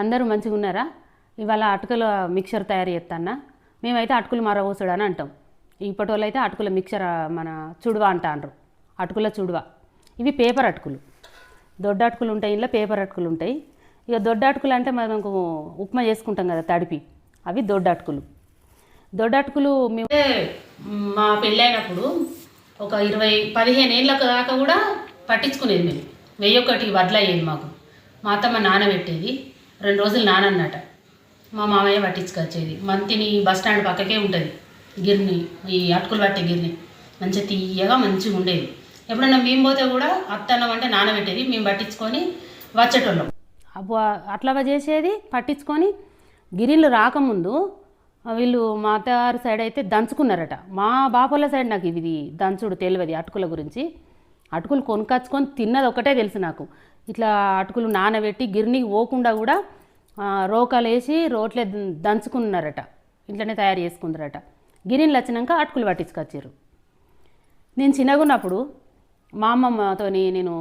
అందరూ మంచిగా ఉన్నారా? ఇవాళ అటుకుల మిక్చర్ తయారు చేస్తానా. మేమైతే అటుకులు మరవోసుడు అని అంటాం. ఇప్పటి వాళ్ళు అయితే అటుకుల మిక్చర్ మన చుడువ అంటారు. అటుకుల చుడువ. ఇవి పేపర్ అటుకులు. దొడ్డ అటుకులు ఉంటాయి, ఇంట్లో పేపర్ అటుకులు ఉంటాయి. ఇక దొడ్డ అటుకులు అంటే మనకు ఉప్మా చేసుకుంటాం కదా తడిపి, అవి దొడ్డ అటుకులు. దొడ్డ అటుకులు మేము మా పెళ్ళైనప్పుడు ఒక 15 ఏళ్ళ దాకా కూడా పట్టించుకునేది. మేము 1001 వడ్లు అయ్యేది మాకు. మా అత్తమ్మ నానబెట్టేది, 2 రోజులు నానన్నట. మా మామయ్య పట్టించుకొచ్చేది. మంతిని బస్ స్టాండ్ పక్కకే ఉంటుంది గిర్ని, ఈ అటుకులు పట్టే గిర్ని. మంచిగా తీయగా మంచిగా ఉండేది. ఎప్పుడన్నా మేము పోతే కూడా అత్తన్నం అంటే నానబెట్టేది, మేము పట్టించుకొని వచ్చేటోళ్ళం. అబ్బో అట్లా చేసేది. పట్టించుకొని గిరిలు రాకముందు వీళ్ళు మా అత్తగారి సైడ్ అయితే దంచుకున్నారట. మా బాపల సైడ్ నాకు ఇది దంచుడు తెలియదు అటుకుల గురించి. అటుకులు కొనుక్కొచ్చుకొని తిన్నది ఒకటే తెలుసు నాకు. ఇట్లా అటుకులు నానబెట్టి గిర్నికి పోకుండా కూడా రోకలు వేసి రోట్లే దంచుకున్నారట. ఇంట్లోనే తయారు చేసుకుందరట. గిరిని వచ్చినాక అటుకులు పట్టించుకొచ్చారు. నేను చిన్నగా ఉన్నప్పుడు మా అమ్మమ్మతో నేను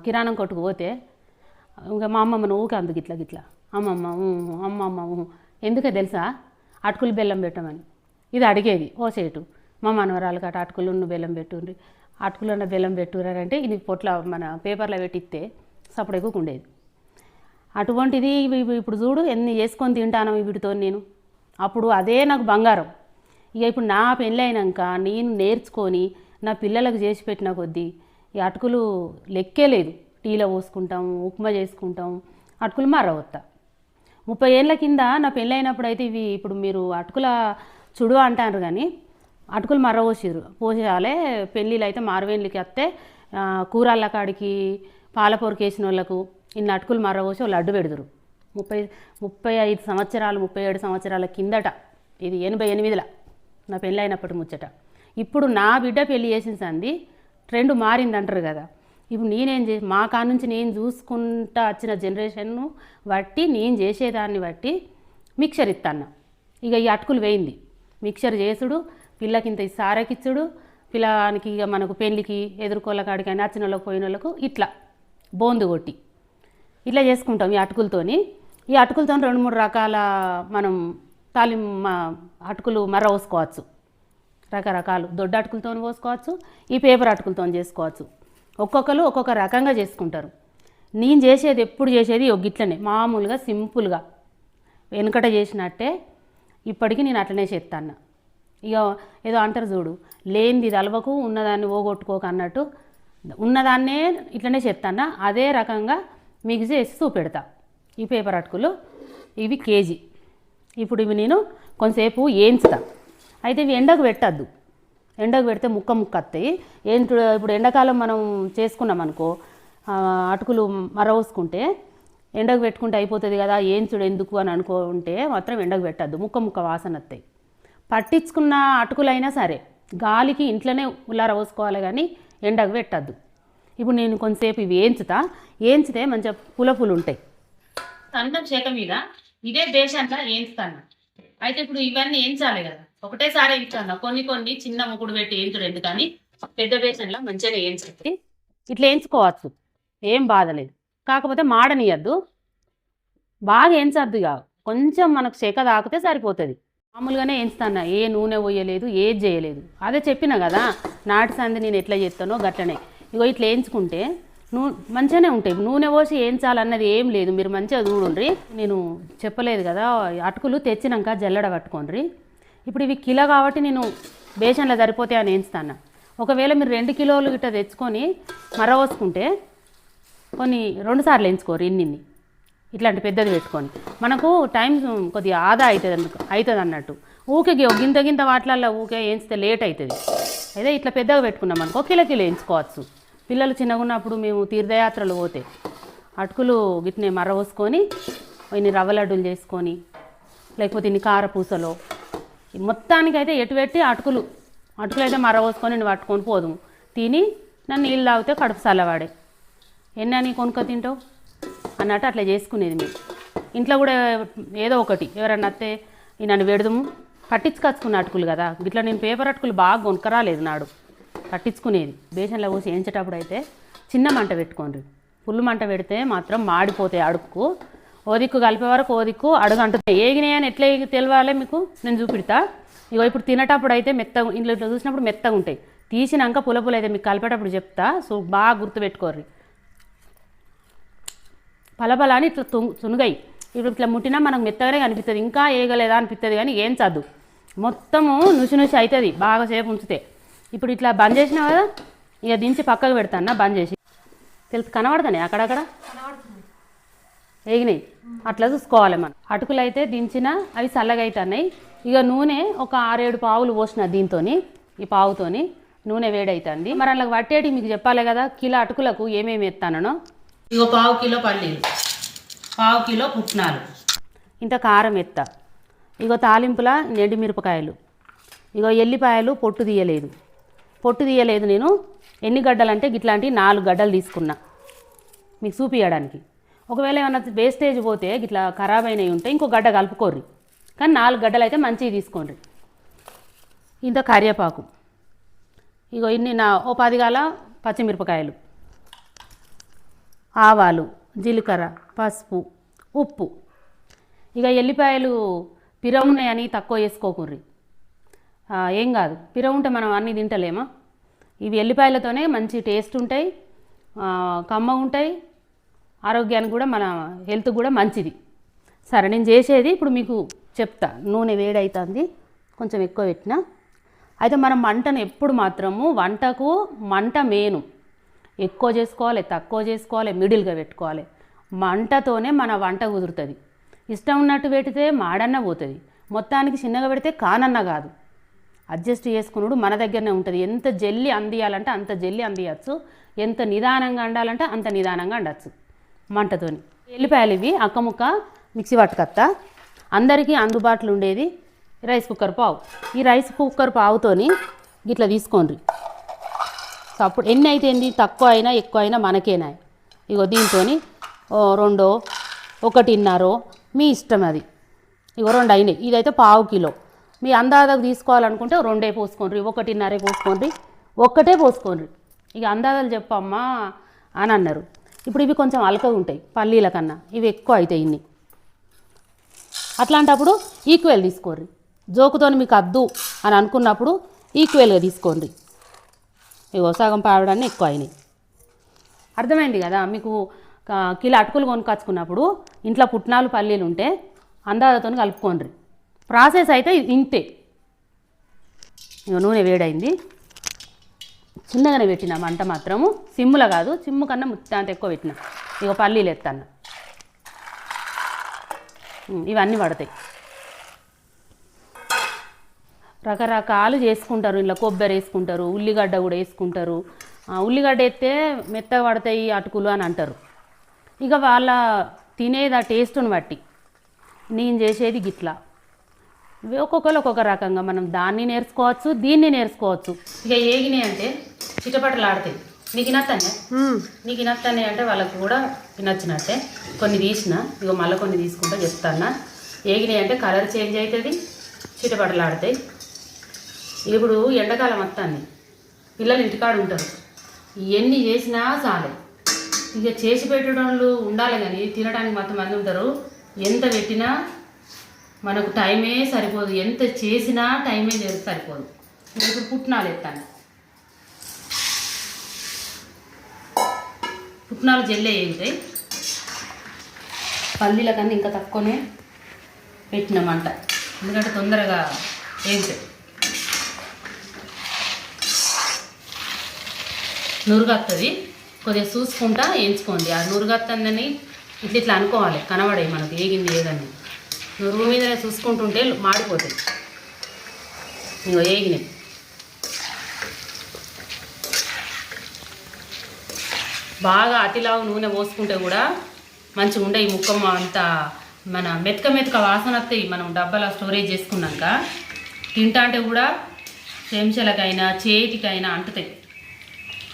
కిరాణం కొట్టుకు పోతే ఇంకా మా అమ్మమ్మను ఊకే అందుకు ఇట్లా గిట్లా అమ్మమ్మ అమ్మమ్మ ఎందుకే తెలుసా అటుకులు బెల్లం పెట్టమని ఇది అడిగేది. ఓసేటు మా మనవరాలు గట అటుకులు బెల్లం పెట్టుండ్రి, అటుకులు బెల్లం పెట్టురంటే ఇది పొట్ల మన పేపర్లో పెట్టిస్తే సప్పుడు ఎక్కువ. అటువంటిది ఇప్పుడు చూడు ఎన్ని చేసుకొని తింటాను వీటితో నేను. అప్పుడు అదే నాకు బంగారం. ఇక ఇప్పుడు నా పెళ్ళి అయినాక నేను నేర్చుకొని నా పిల్లలకు చేసి పెట్టిన కొద్దీ ఈ అటుకులు లెక్కే లేదు. టీలో పోసుకుంటాం, ఉప్మా చేసుకుంటాం, అటుకులు మరవత్తా. 30 ఏళ్ళ కింద నా పెళ్ళి అయినప్పుడు అయితే ఇవి ఇప్పుడు మీరు అటుకుల చుడువ అంటారు కానీ అటుకులు పోసేయాలి. పెళ్ళిళ్ళు అయితే మారువేళ్ళకి వస్తే కూరళ్ళ కాడికి పాలపొరకు వేసిన వాళ్ళకు ఇన్ని అటుకులు మరవోసి వాళ్ళు అడ్డు పెడదురు. 35 సంవత్సరాలు 37 సంవత్సరాల కిందట, ఇది 88లో నా పెళ్ళి అయినప్పటి ముచ్చట. ఇప్పుడు నా బిడ్డ పెళ్ళి చేసిన సంది ట్రెండ్ మారింది అంటారు కదా. ఇప్పుడు నేనేం మా కాడ నుంచి నేను చూసుకుంటా వచ్చిన జనరేషన్ను బట్టి నేను చేసేదాన్ని బట్టి మిక్చర్ ఇస్తాను. ఇక ఈ అటుకులు వేయింది మిక్చర్ చేసుడు, పిల్లకింత ఈ సారకిచ్చుడు, పిల్లనికి ఇక మనకు పెళ్ళికి ఎదుర్కోళ్ళ కాడికి నచ్చిన వాళ్ళకి పోయిన వాళ్ళకు ఇట్లా బోందు కొట్టి ఇట్లా చేసుకుంటాం ఈ అటుకులతోని. ఈ అటుకులతో 2-3 రకాల మనం అటుకులు పోసుకోవచ్చు. రకరకాలు దొడ్డ అటుకులతో పోసుకోవచ్చు, ఈ పేపర్ అటుకులతో చేసుకోవచ్చు. ఒక్కొక్కరు ఒక్కొక్క రకంగా చేసుకుంటారు. నేను చేసేది ఎప్పుడు చేసేది గిట్లనే మామూలుగా సింపుల్గా వెనుకట చేసినట్టే ఇప్పటికీ నేను అట్లనే చేస్తాను. ఇక ఏదో అంటారు చూడు, లేనిది తలవకు ఉన్నదాన్ని ఓగొట్టుకోక అన్నట్టు ఉన్నదాన్నే ఇట్లనే చేస్తాను. అదే రకంగా మీకు చేసి చూపెడతా. ఈ పేపర్ అటుకులు ఇవి కేజీ. ఇప్పుడు ఇవి నేను కొంతసేపు వేయించుతా. అయితే ఇవి ఎండకు పెట్టద్దు, ఎండకు పెడితే ముక్క వస్తాయి. ఇప్పుడు ఎండాకాలం మనం చేసుకున్నాం అనుకో, అటుకులు మరవోసుకుంటే ఎండకు పెట్టుకుంటే అయిపోతుంది కదా, ఏంచుడు ఎందుకు అని అనుకుంటే మాత్రం ఎండకు పెట్టద్దు, ముక్క వాసన వస్తాయి. పట్టించుకున్న అటుకులైనా సరే గాలికి ఇంట్లోనే ఉల్లార పోసుకోవాలి కానీ ఎండకు పెట్టద్దు. ఇప్పుడు నేను కొంతసేపు ఇవి వేయించితే మంచిగా పులపులు ఉంటాయి. సన్నం చేక మీద ఇదే బేసన్లా వేయించుతాను. అయితే ఇప్పుడు ఇవన్నీ వేయించాలి కదా, ఒకటేసారి వేయించాను. కొన్ని చిన్న ముకుడు పెట్టి వేయించడు ఎందుకని పెద్ద బేసన్లా మంచిగా వేయించి ఇట్లా వేయించుకోవచ్చు, ఏం బాధలేదు. కాకపోతే మాడనియద్దు, బాగా వేయించద్దు. ఇక కొంచెం మనకు చెక్క తాకితే సరిపోతుంది. మామూలుగానే వేయించుతాను, ఏ నూనె పోయలేదు, ఏది చేయలేదు. అదే చెప్పిన కదా నాటి సంది నేను ఎట్లా చేస్తానో గట్లనే. ఇగో ఇట్లా వేయించుకుంటే మంచిగానే ఉంటాయి. నూనె పోసి వేయించాలన్నది ఏం లేదు, మీరు మంచిగా చూడండి. నేను చెప్పలేదు కదా, అటుకులు తెచ్చినాక జల్లెడ పట్టుకోండి. ఇప్పుడు ఇవి కిలో కాబట్టి నేను బేసన్లో సరిపోతే అని వేయించుతాను. ఒకవేళ మీరు 2 కిలోలు గిట్ట తెచ్చుకొని మరవోసుకుంటే కొన్ని 2 సార్లు వేయించుకోరు. ఇన్ని ఇట్లాంటి పెద్దది పెట్టుకొని మనకు టైం కొద్దిగా ఆదా అవుతుంది అన్నట్టు. ఊకే గింత వాటిలల్లో ఊకే వేయించితే లేట్ అవుతుంది. అయితే ఇట్లా పెద్దగా పెట్టుకున్నాం అనుకో, కిలో వేయించుకోవచ్చు. పిల్లలు చిన్నగా ఉన్నప్పుడు మేము తీర్థయాత్రలు పోతే అటుకులు గిట్నే మరవోసుకొని ఇన్ని రవ్వ లడ్డూలు చేసుకొని, లేకపోతే ఇన్ని కారపూసలో మొత్తానికైతే ఎటు పెట్టి అటుకులు అయితే మరవోసుకొని నేను పట్టుకొని పోదుము. తిని నన్ను నీళ్ళు తాగితే కడుపు చల్లవాడే, ఎన్నని కొనుక్కు తింటావు అన్నట్టు అట్లా చేసుకునేది. మేము ఇంట్లో కూడా ఏదో ఒకటి ఎవరన్నా అత్తే నన్ను పెడదాము. పట్టించుకొచ్చుకున్న అటుకులు కదా, ఇట్లా నేను పేపర్ అటుకులు బాగా కొనుక్కరాలేదు నాడు, పట్టించుకునేది. బేసన్లో పోసి వేయించేటప్పుడు అయితే చిన్న మంట పెట్టుకోండి. ఫుల్ మంట పెడితే మాత్రం మాడిపోతాయి అడుక్కు. ఓ దిక్కు కలిపే వరకు ఓ దిక్కు అడుగు అంటుంది. ఏగినాయని ఎట్లా తెలియాలి మీకు నేను చూపిడతా. ఇగో ఇప్పుడు తినేటప్పుడు అయితే మెత్తగా ఇంట్లో ఇట్లా చూసినప్పుడు మెత్తగా ఉంటాయి. తీసినాక పుల అయితే మీకు కలిపేటప్పుడు చెప్తా. సో బాగా గుర్తుపెట్టుకోర్రి. పలపల అని ఇట్లా తునుగాయి. ఇప్పుడు ఇట్లా ముట్టినా మనకు మెత్తగానే కనిపిస్తుంది. ఇంకా ఏగలేదా అనిపిస్తుంది కానీ ఏం చదువు మొత్తము నుసి అవుతుంది బాగా సేపు ఉంచితే. ఇప్పుడు ఇట్లా బంద్ చేసినా కదా, ఇక దించి పక్కకు పెడతాను బంద్ చేసి. తెలుసు కనబడతానే అక్కడక్కడ ఏగినాయి. అట్లా చూసుకోవాలి మనం. అటుకులు అయితే దించిన అవి చల్లగా అవుతున్నాయి. ఇక నూనె ఒక 6-7 పావులు పోసిన దీంతో, ఈ పావుతోని నూనె వేడవుతుంది. మరి అలా పట్టేటి మీకు చెప్పాలి కదా, కిలో అటుకులకు ఏమేమి ఎత్తానో. ఇగో 1/2 కిలో పల్లీలు, 1/2 కిలో పుట్నాలు, ఇంత కారం ఎత్తా. ఇగో తాలింపుల ఎండుమిరపకాయలు, ఇగో ఎల్లిపాయలు పొట్టు తీయలేదు నేను. ఎన్ని గడ్డలు అంటే గిట్లాంటి 4 గడ్డలు తీసుకున్నా మీకు చూపించడానికి. ఒకవేళ ఏమన్నా వేస్టేజ్ పోతే గిట్లా ఖరాబ్ అయినవి ఉంటే ఇంకో గడ్డ కలుపుకోర్రి, కానీ 4 గడ్డలు అయితే మంచిగా తీసుకోండి. ఇంత కరివేపాకు, ఇగో ఇన్ని ఓ 10 గల పచ్చిమిరపకాయలు, ఆవాలు, జీలకర్ర, పసుపు, ఉప్పు. ఇక ఎల్లిపాయలు పిర ఉన్నాయని తక్కువ వేసుకోకుర్రి, ఏం కాదు. పిర ఉంటే మనం అన్నీ తింటలేమా. ఇవి ఎల్లిపాయలతోనే మంచి టేస్ట్ ఉంటాయి, కమ్మ ఉంటాయి, ఆరోగ్యానికి కూడా మన హెల్త్ కూడా మంచిది. సరే నేను చేసేది ఇప్పుడు మీకు చెప్తా. నూనె వేడవుతుంది, కొంచెం ఎక్కువ పెట్టిన. అయితే మనం మంటను ఎప్పుడు మాత్రము వంటకు మంట మెయిన్. ఎక్కువ చేసుకోవాలి, తక్కువ చేసుకోవాలి, మిడిల్గా పెట్టుకోవాలి. మంటతోనే మన వంట కుదురుతుంది. ఇష్టం ఉన్నట్టు పెడితే మాడన్న పోతుంది, మొత్తానికి చిన్నగా పెడితే కానన్న కాదు. అడ్జస్ట్ చేసుకున్నాడు మన దగ్గరనే ఉంటుంది. ఎంత జల్లి అందియాలంటే అంత జల్లి అందియచ్చు, ఎంత నిదానంగా వండాలంటే అంత నిదానంగా వండచ్చు మంటతోని. ఎల్లిపాయలు ఇవి అక్కముక్క మిక్సీ పట్టుకత్తా. అందరికీ అందుబాటులో ఉండేది రైస్ కుక్కర్ పావు. ఈ రైస్ కుక్కర్ పావుతోని ఇట్లా తీసుకోండి. సో అప్పుడు ఎన్ని అయితే ఏంది, తక్కువ అయినా ఎక్కువ అయినా మనకేనా. ఇగో దీంతో 2 1.5 మీ ఇష్టం అది. ఇగో 2 అయినాయి. ఇదైతే 1/2 కిలో. మీ అందాజకు తీసుకోవాలనుకుంటే 2 పోసుకోండి, 1.5 పోసుకోండి, ఒక్కటే పోసుకోండి. ఇక అందాజాలు చెప్పమ్మా అని అన్నారు. ఇప్పుడు ఇవి కొంచెం అలకగా ఉంటాయి పల్లీల కన్నా, ఇవి ఎక్కువ అవుతాయి ఇన్ని. అట్లాంటప్పుడు ఈక్వల్ తీసుకోండి. జోకుతో మీకు అద్దు అని అనుకున్నప్పుడు ఈక్వల్గా తీసుకోండి. ఇగో సగం పావడాన్ని ఎక్కువ అయినాయి. అర్థమైంది కదా మీకు. కిలో అటుకులు కొనుక్కొచ్చుకున్నప్పుడు ఇంట్లో పుట్నాలు పల్లీలు ఉంటే అందాజతో కలుపుకోండి. ప్రాసెస్ అయితే ఇంతే. ఇక నూనె వేడైంది, చిన్నగానే పెట్టిన మంట మాత్రము, సిమ్ములో కాదు, సిమ్ము కన్నా అంత ఎక్కువ పెట్టిన. ఇక పల్లీలు ఎత్తాను, ఇవన్నీ పడతాయి. రకరకాలు చేసుకుంటారు ఇంట్లో. కొబ్బరి వేసుకుంటారు, ఉల్లిగడ్డ కూడా వేసుకుంటారు. ఉల్లిగడ్డ ఎత్తే మెత్తగా పడతాయి అటుకులు అని అంటారు. ఇక వాళ్ళ తినేది ఆ టేస్ట్ని బట్టి. నేను చేసేది గిట్లా. ఒక్కొక్కరు ఒక్కొక్క రకంగా మనం దాన్ని నేర్చుకోవచ్చు, దీన్ని నేర్చుకోవచ్చు. ఇక ఏగినాయి అంటే చిటపటలు ఆడతాయి. నీకు నత్తనే అంటే వాళ్ళకు కూడా నచ్చినట్టే. కొన్ని తీసిన, ఇక మళ్ళీ కొన్ని తీసుకుంటా చెప్తాను. ఏగినాయి అంటే కలర్ చేంజ్ అవుతుంది, చిటపటలు ఆడతాయి. ఇప్పుడు ఎండాకాలం వస్తాన్ని పిల్లలు ఇంటికాడ ఉంటారు, ఎన్ని చేసినా చాలే. ఇక చేసి పెట్టడంలో ఉండాలి కానీ తినడానికి మొత్తం మంది ఉంటారు. ఎంత పెట్టినా మనకు టైమే సరిపోదు, ఎంత చేసినా టైమే సరిపోదు. ఇప్పుడు పుట్నాలు ఎత్తాను. పుట్నాలు జల్లే వేగుతాయి. పల్లీల కన్నా ఇంకా తక్కువనే పెట్టినామంట, ఎందుకంటే తొందరగా వేగుతాయి. నురుగత్తది, కొద్దిగా చూసుకుంటా వేయించుకోండి. ఆ నురుగత్తందని ఇట్లా అనుకోవాలి, కనబడాయి మనకు ఏగింది ఏదని. నురుగు మీద చూసుకుంటుంటే మాడిపోతాయి. ఇంకో ఏగినాయి. బాగా అతిలావు నూనె పోసుకుంటే కూడా మంచిగా ఉండే. ఈ ముక్కమ్మ అంతా మన మెతక వాసన వస్తాయి. మనం డబ్బాలో స్టోరేజ్ చేసుకున్నాక తింటా అంటే కూడా చెంచాలకైనా చేతికైనా అంటుతాయి.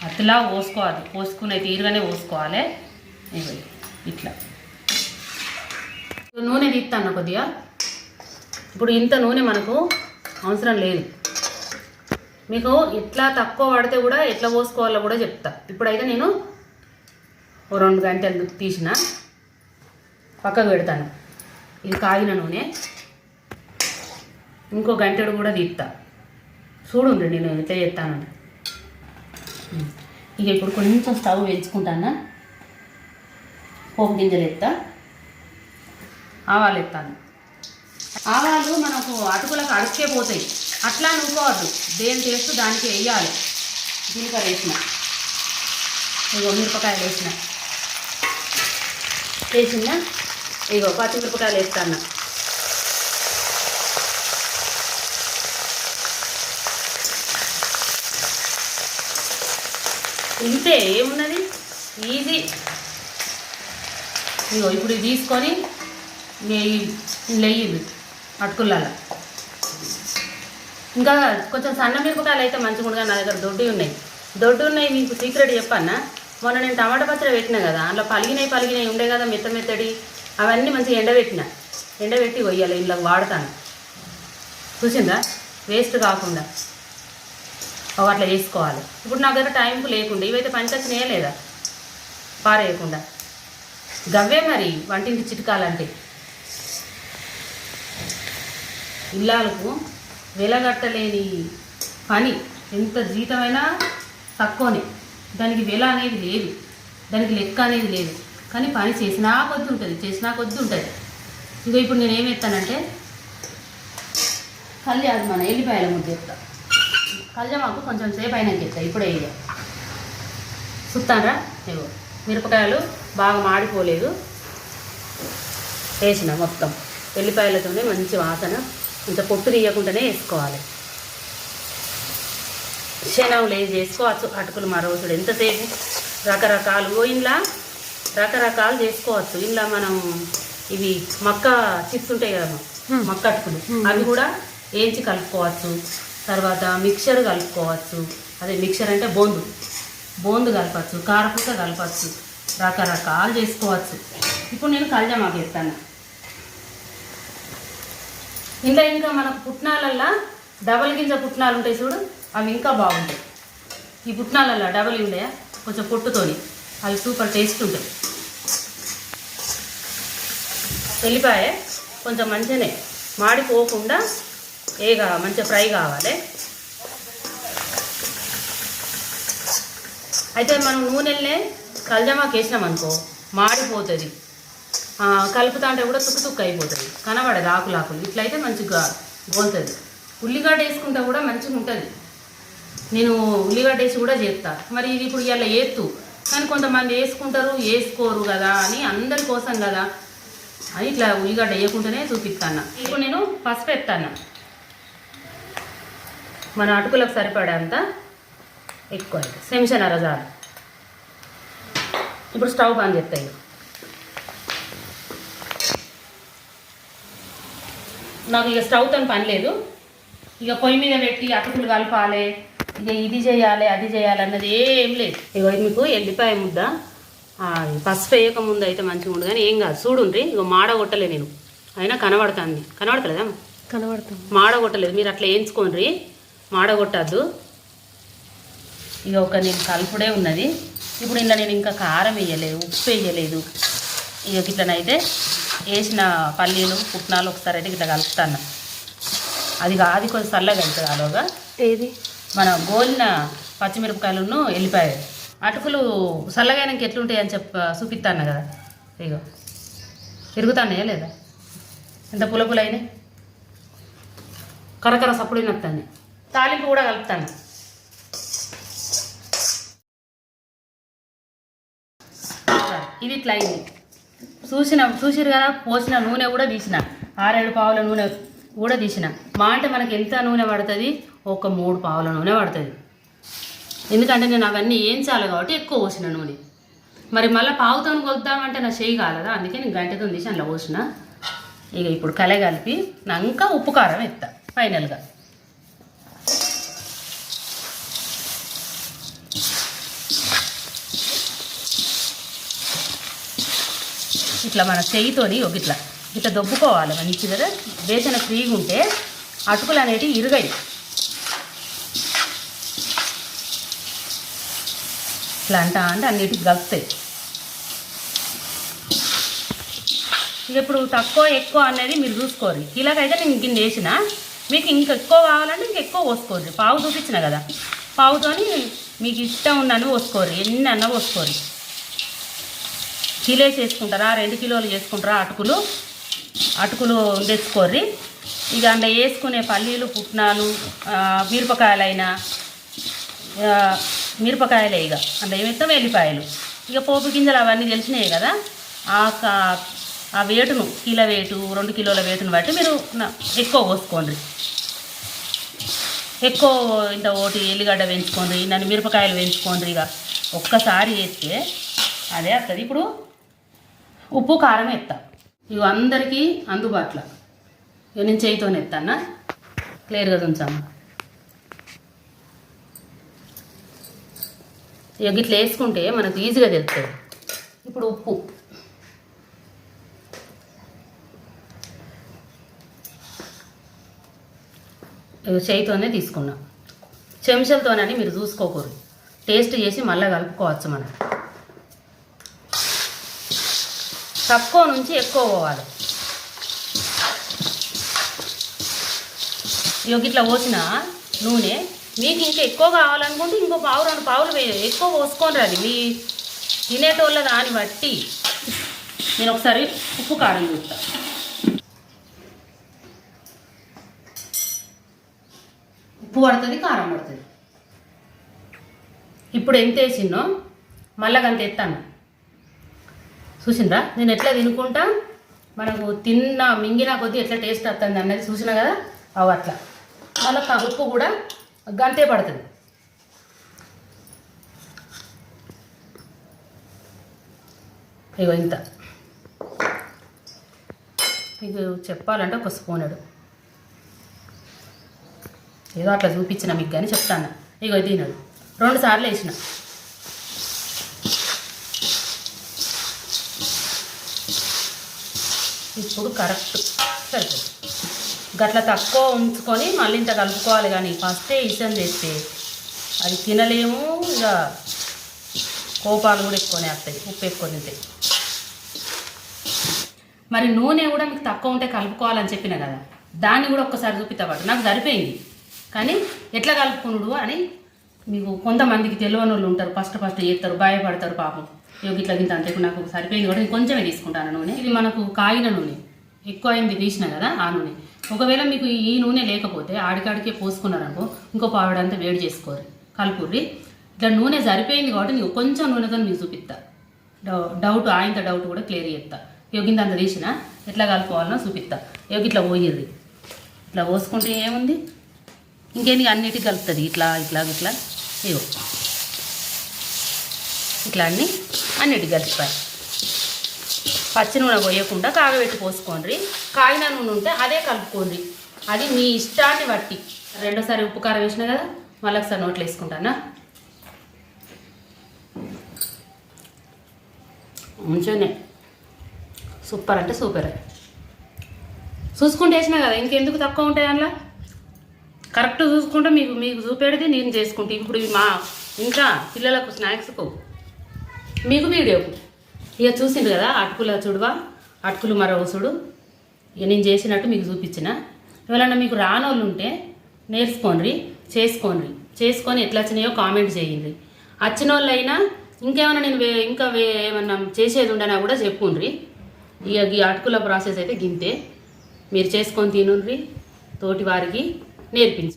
అతిలా పోసుకోవాలి, పోసుకునే తీరుగానే పోసుకోవాలి. ఇట్లా నూనె తీస్తాను కొద్దిగా. ఇప్పుడు ఇంత నూనె మనకు అవసరం లేదు. మీకు ఎట్లా తక్కువ పడితే కూడా ఎట్లా పోసుకోవాలో కూడా చెప్తా. ఇప్పుడైతే నేను 2 గంటలు తీసిన పక్కకు పెడతాను. ఇది కాగిన నూనె, ఇంకో గంటెడు కూడా తీస్తా. చూడండి నేను ఎట్లా చేస్తానని. ఇక ఇప్పుడు కొంచెం స్టవ్ పెంచుకుంటాను. పోపు గింజలు ఎత్తా, ఆవాలు ఎత్తాను. ఆవాలు మనకు అటుకులకు అడుక్కే పోతాయి, అట్లా నూకోవద్దు. దేని టేస్ట్ దానికి వేయాలి. జీలకర్ర వేసిన, ఇగో మిరపకాయలు వేసిన, ఇగో పచ్చిమిరపకాయలు వేస్తాను. ఇంతే, ఏమున్నది, ఈజీ. ఇగో ఇప్పుడు ఇది తీసుకొని నెయ్యి అటుకులలో. ఇంకా కొంచెం సన్న మిరపకాయలు అయితే మంచిగా ఉండగా, నా దగ్గర దొడ్డు ఉన్నాయి. మీకు సీక్రెట్ చెప్పన్నా, మొన్న నేను టమాటా పచ్చడి పెట్టినా కదా, అందులో పలిగినాయి ఉండే కదా మెత్తడి, అవన్నీ మంచిగా ఎండబెట్టి కొయ్యాలి, ఇంట్లో వాడతాను. చూసిందా, వేస్ట్ కాకుండా అట్లా చేసుకోవాలి. ఇప్పుడు నా దగ్గర టైంకు లేకుండా ఇవైతే పనికొచ్చినాయే లేదా, పారేయకుండా. గవ్వే మరి వంటింటి చిట్కాలంటే. ఇల్లాలకు వెలగట్టలేని పని, ఎంత జీతమైనా తక్కువనే. దానికి వెల అనేది లేదు, దానికి లెక్క అనేది లేదు. కానీ పని చేసినా కొద్ది ఉంటుంది. ఇక ఇప్పుడు నేను ఏమి ఎత్తానంటే అది మన ఎల్లిపాయల ముద్ద ఎత్తా. మాకు కొంచెం సేపు అయినాక ఎత్తా, ఇప్పుడే ఇక చూస్తానరా. ఇగో మిరపకాయలు బాగా మాడిపోలేదు, వేసిన మొత్తం ఎల్లిపాయలతోనే మంచి వాసన. ఇంత పొట్టు తీయకుండానే వేసుకోవాలి. శనగలు వేసి చేసుకోవచ్చు అటుకులు మరవసుడు. ఎంతసేపు రకరకాలు చేసుకోవచ్చు. ఇంట్లో మనం ఇవి మక్క చిప్స్ ఉంటాయి కదా, మక్క అటుకులు, అవి కూడా వేయించి కలుపుకోవచ్చు. తర్వాత మిక్చర్ కలుపుకోవచ్చు. అదే మిక్చర్ అంటే బోందు కలపచ్చు, కారపూస కలపచ్చు, రకరకాలు చేసుకోవచ్చు. ఇప్పుడు నేను కల్జమాకు వేస్తాను. ఇంట్లో ఇంకా మనకు పుట్నాలల్లో డబల్ గింజ పుట్నాలు ఉంటాయి చూడు, అవి ఇంకా బాగుంటాయి. ఈ పుట్నాలల్లో డబల్ ఉండయా కొంచెం పొట్టుతోని, అవి సూపర్ టేస్ట్ ఉంటాయి. ఎల్లిపాయ కొంచెం మంచిగానే మాడిపోకుండా మంచిగా ఫ్రై కావాలి. అయితే మనం నూనెలనే కల్జమాకు వేసినాం అనుకో మాడిపోతుంది, కలుపుతా అంటే కూడా తుక్కు అయిపోతుంది, కనబడదు ఆకులు. ఇట్లయితే మంచిగా గోలుతుంది. ఉల్లిగడ్డ వేసుకుంటే కూడా మంచిగా ఉంటుంది. నేను ఉల్లిగడ్డ వేసి కూడా చేస్తా. మరి ఇది ఇప్పుడు ఇలా కానీ కొంతమంది వేసుకుంటారు, వేసుకోరు కదా అని, అందరి కోసం కదా అని ఇట్లా ఉల్లిగడ్డ వేయకుండానే చూపిస్తాను. ఇప్పుడు నేను పసుపు ఎత్తాను, మన అటుకులకు సరిపడేంత ఎక్కువ, చెంచాన్నర చాలు. ఇప్పుడు స్టవ్ బంద్ చేస్తాయి. నాకు ఇక స్టవ్తో పని లేదు. ఇక పొయ్యి మీద పెట్టి అటుకులు కలపాలి, ఇక ఇది చేయాలి అది చేయాలి అన్నది ఏం లేదు. ఇక మీకు ఎల్లిపాయ ముద్ద పసుపు వేయక ముందు అయితే మంచిగా ఉండదు, కానీ ఏం కాదు. చూడుండ్రి, ఇక మాడగొట్టలే నేను, అయినా కనబడతలేదా? కనబడుతుంది. మాడగొట్టలేదు, మీరు అట్లా వేయించుకోండి, మాడగొట్టద్దు. ఇక నేను కలుపుడే ఉన్నది. ఇప్పుడు ఇలా నేను ఇంకా కారం వేయలేదు, ఉప్పు వేయలేదు. ఇక ఇట్లనైతే వేసిన పల్లీలు పుట్నాలు ఒకసారి అయితే ఇట్లా కలుపుతాను. అది కొంచెం చల్లగా అవుతుంది. అలాగా ఏది మన గోలిన పచ్చిమిరపకాయలను ఎల్లిపాయ అటుకులు చల్లగాయనకి ఎట్లుంటాయి అని చూపిస్తాను కదా. ఇగో తిరుగుతానే లేదా, ఎంత పుల అయినాయి, కరకర సప్పుడినత్తాన్ని. తాలింపు కూడా కలుపుతాను. ఇది ఇట్లా అయింది. చూసిరు కదా, పోసిన నూనె కూడా తీసిన, 6-7 పావుల నూనె కూడా తీసిన. అంటే మనకి ఎంత నూనె పడుతుంది, ఒక 3 పావుల నూనె పడుతుంది. ఎందుకంటే నేను అవన్నీ వేయించాలి కాబట్టి ఎక్కువ పోసిన నూనె. మరి మళ్ళీ పావుతో కొలుద్దామంటే నా చేయి కాలదా, అందుకే నేను గంటతో తీసి అందులో పోసిన. ఇక ఇప్పుడు కలగలిపి ఇంకా ఉప్పు కారం ఎత్తా ఫైనల్గా. ఇట్లా మన చెయ్యితోని ఇట్లా దొబ్బుకోవాలి మంచిగా. బేసన ఫ్రీగా ఉంటే అటుకులు అనేటివి ఇరుగాయి. ఇట్లా అంటే అన్నిటికి కలుపుతాయి. ఇక ఇప్పుడు తక్కువ ఎక్కువ అనేది మీరు చూసుకోరు. కిలోకైతే నేను గిన్నె వేసిన, మీకు ఇంకా ఎక్కువ కావాలంటే ఇంక ఎక్కువ పోసుకోరు. పావు చూపించిన కదా, పావుతోని మీకు ఇష్టం ఉన్నవి పోసుకోరు, ఎన్ని అన్న పోసుకోరు. కిలో చేసుకుంటారా, 2 కిలోలు చేసుకుంటారా అటుకులు తెచ్చుకోర్రి. ఇక అందులో వేసుకునే పల్లీలు, పుట్నాలు, మిరపకాయలే ఇక అందులో ఏమిస్తాం, వెల్లిపాయలు, ఇక పోపు గింజలు అవన్నీ తెలిసినాయి కదా. ఆ వేటును కిలో వేటు 2 కిలోల వేటును బట్టి మీరు ఎక్కువ పోసుకోండి. ఎక్కువ ఇంత ఒకటి ఎల్లిగడ్డ పెంచుకోండి, నన్ను మిరపకాయలు పెంచుకోండి. ఇక ఒక్కసారి వేస్తే అదే వస్తుంది. ఇప్పుడు ఉప్పు కారం ఎత్తా, ఇవి అందరికీ అందుబాటులో. ఇక నేను చేయితోనే ఎత్తాను, క్లియర్గా ఉంచాము. ఇక ఇట్లా వేసుకుంటే మనకు ఈజీగా తెలుస్తుంది. ఇప్పుడు ఉప్పు చేయితోనే తీసుకున్నా, చెంచాలతోనని మీరు చూసుకోకూడదు, టేస్ట్ చేసి మళ్ళీ కలుపుకోవచ్చు. మనం తక్కువ నుంచి ఎక్కువ పోవాలి. ఇట్లా పోసిన నూనె మీకు ఇంకా ఎక్కువ కావాలనుకుంటే ఇంకో పావు 2 పావులు ఎక్కువ పోసుకోండి. అది మీ తినేటోళ్ళ దాన్ని బట్టి. నేను ఒకసారి ఉప్పు కారం చూస్తా. ఉప్పు పడుతుంది, కారం పడుతుంది. ఇప్పుడు ఎంత వేసినో మళ్ళీ అంత ఎత్తాను. చూసిండ్రా నేను ఎట్లా తినుకుంటా, మనకు మింగినా కొద్దీ ఎట్లా టేస్ట్ వస్తుంది అన్నది చూసినా కదా. అవి అట్లా మళ్ళీ ఉప్పు కూడా గంతే పడుతుంది. ఇగో ఇంత, మీకు చెప్పాలంటే ఒక స్పూనడు ఏదో అట్లా చూపించిన మీకు కానీ చెప్తాను. ఇగో తినడు 2 సార్లు వేసిన. ఇప్పుడు కరెక్ట్ సరిపోతుంది. గట్ల తక్కువ ఉంచుకొని మళ్ళీ ఇంత కలుపుకోవాలి. కానీ ఫస్టే ఇష్టం చేస్తే అది తినలేము. ఇక కోపాలు కూడా ఎక్కువనే వస్తాయి ఉప్పు ఎక్కువ తింటే. మరి నూనె కూడా మీకు తక్కువ ఉంటే కలుపుకోవాలని చెప్పిన కదా, దాన్ని కూడా ఒక్కసారి చూపిస్తాబట్టు. నాకు సరిపోయింది, కానీ ఎట్లా కలుపుకున్నాడు అని మీకు కొంతమందికి తెలియని వాళ్ళు ఉంటారు. ఫస్ట్ చేస్తారు, భయపడతారు పాపం. ఇట్లా గింత అంతే. నాకు సరిపోయింది కూడా నేను కొంచెమే తీసుకుంటాను నూనె. ఇది మనకు కాగిన నూనె, ఎక్కువ అయింది తీసిన కదా ఆ నూనె. ఒకవేళ మీకు ఈ నూనె లేకపోతే ఆడికాడికే పోసుకున్నారనుకో, ఇంకో పావిడంతా వేడి చేసుకోరు, కలుపుర్రి. ఇట్లా నూనె సరిపోయింది కాబట్టి నీకు కొంచెం నూనెతో మీకు చూపిస్తా. డౌట్ ఆయంత డౌట్ కూడా క్లియర్ చేస్తా. యోగింత అంత తీసిన ఎట్లా కలుపుకోవాలనో చూపిస్తా. ఇట్లా పోయిర్రి, ఇట్లా పోసుకుంటే ఏముంది, ఇంకేంది అన్నిటికీ కలుపుతుంది. ఇట్లా ఇట్లా ఇట్లా ఇగో ఇట్లా అన్నిటికి కలిసిపోయి. పచ్చి నూనె పోయకుండా కాగబెట్టి పోసుకోండి. కాగిన నూనె ఉంటే అదే కలుపుకోండి, అది మీ ఇష్టాన్ని బట్టి. 2సారి ఉప్పు కారం వేసిన కదా, మళ్ళీ ఒకసారి నోట్లో వేసుకుంటానా. మంచిగానే సూపర్ అంటే సూపర్. చూసుకుంటే వేసినా కదా, ఇంకెందుకు తక్కువ ఉంటాయి అందులో. కరెక్ట్ చూసుకుంటే మీకు చూపెడితే నేను చేసుకుంటే. ఇప్పుడు ఇంకా పిల్లలకు స్నాక్స్కు మీకు వీడియోకు ఇక చూసిండు కదా, అటుకులు మరవసుడు. ఇక నేను చేసినట్టు మీకు చూపించిన. ఎవరైనా మీకు రానోళ్ళు ఉంటే నేర్చుకోండి, చేసుకొని ఎట్లా వచ్చినాయో కామెంట్ చేయండి. వచ్చిన వాళ్ళైనా ఇంకేమైనా నేను ఏమన్నా చేసేది ఉండనా కూడా చెప్పుండ్రి. ఇక ఈ అటుకుల ప్రాసెస్ అయితే గింతే. మీరు చేసుకొని తినుండ్రి, తోటి వారికి నేర్పించండి.